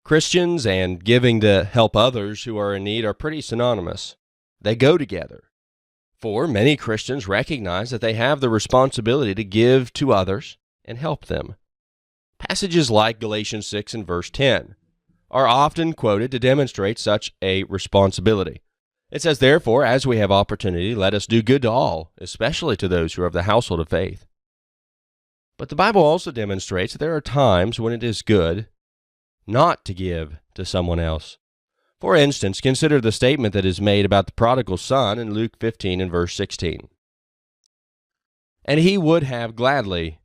Christians and giving to help others who are in need are pretty synonymous. They go together. For many Christians recognize that they have the responsibility to give to others and help them. Passages like Galatians 6 and verse 10 are often quoted to demonstrate such a responsibility. It says, "Therefore, as we have opportunity, let us do good to all, especially to those who are of the household of faith." But the Bible also demonstrates that there are times when it is good not to give to someone else. For instance, consider the statement that is made about the prodigal son in Luke 15 and verse 16. "And he would have gladly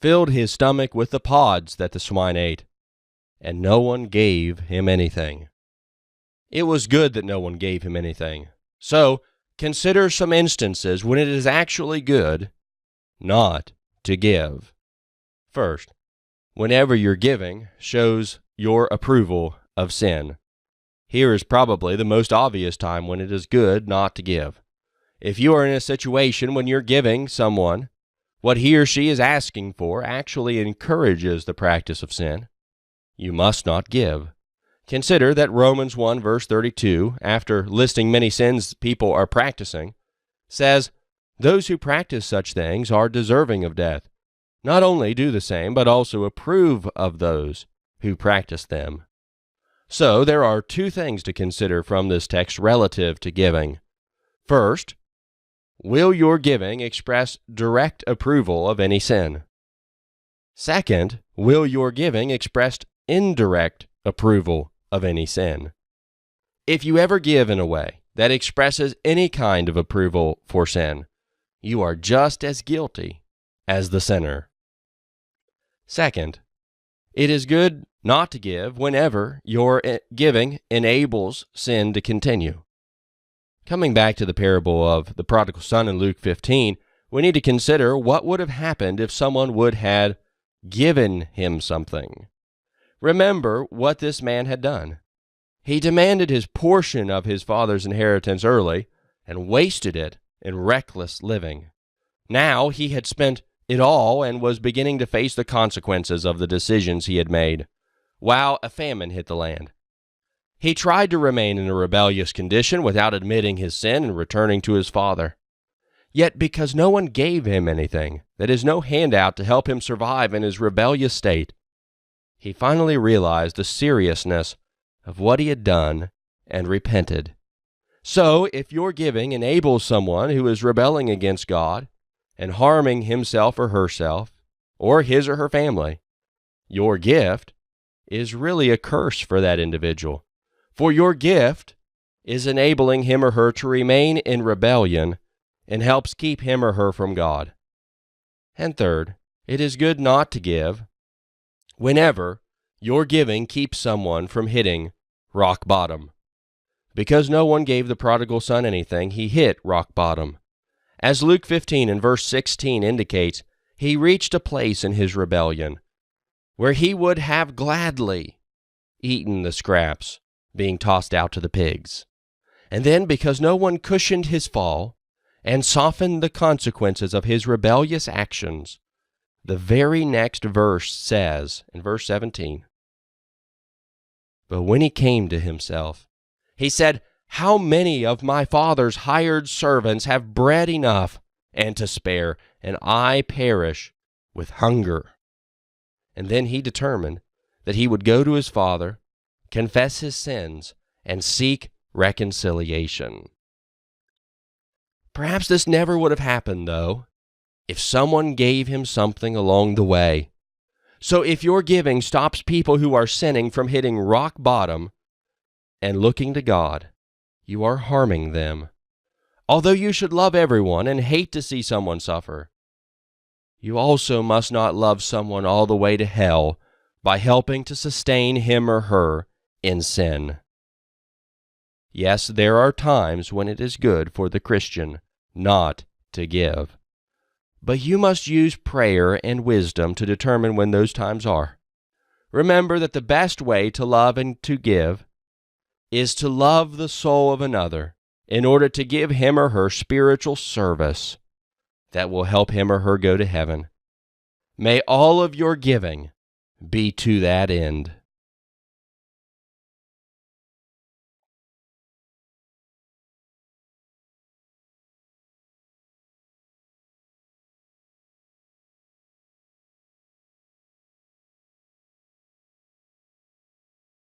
filled his stomach with the pods that the swine ate, and no one gave him anything." It was good that no one gave him anything. So, consider some instances when it is actually good not to give. First, whenever your giving shows your approval of sin. Here is probably the most obvious time when it is good not to give. If you are in a situation when you're giving someone what he or she is asking for actually encourages the practice of sin, you must not give. Consider that Romans 1 verse 32, after listing many sins people are practicing, says, "Those who practice such things are deserving of death. Not only do the same, but also approve of those who practice them." So there are two things to consider from this text relative to giving. First, will your giving express direct approval of any sin? Second, will your giving express indirect approval of any sin? If you ever give in a way that expresses any kind of approval for sin, you are just as guilty as the sinner. Second, it is good not to give whenever your giving enables sin to continue. Coming back to the parable of the prodigal son in Luke 15, we need to consider what would have happened if someone would have given him something. Remember what this man had done. He demanded his portion of his father's inheritance early and wasted it in reckless living. Now he had spent it all and was beginning to face the consequences of the decisions he had made, while a famine hit the land. He tried to remain in a rebellious condition without admitting his sin and returning to his father. Yet because no one gave him anything, that is, no handout to help him survive in his rebellious state, he finally realized the seriousness of what he had done and repented. So, if your giving enables someone who is rebelling against God and harming himself or herself, or his or her family, your gift is really a curse for that individual. For your gift is enabling him or her to remain in rebellion and helps keep him or her from God. And third, it is good not to give whenever your giving keeps someone from hitting rock bottom. Because no one gave the prodigal son anything, he hit rock bottom. As Luke 15 and verse 16 indicates, he reached a place in his rebellion where he would have gladly eaten the scraps being tossed out to the pigs. And then, because no one cushioned his fall and softened the consequences of his rebellious actions, the very next verse says, in verse 17, "But when he came to himself, he said, 'How many of my father's hired servants have bread enough and to spare, and I perish with hunger?' And then he determined that he would go to his father, confess his sins, and seek reconciliation." Perhaps this never would have happened, though, if someone gave him something along the way. So if your giving stops people who are sinning from hitting rock bottom and looking to God, you are harming them. Although you should love everyone and hate to see someone suffer, you also must not love someone all the way to hell by helping to sustain him or her in sin. Yes, there are times when it is good for the Christian not to give. But you must use prayer and wisdom to determine when those times are. Remember that the best way to love and to give is to love the soul of another in order to give him or her spiritual service that will help him or her go to heaven. May all of your giving be to that end.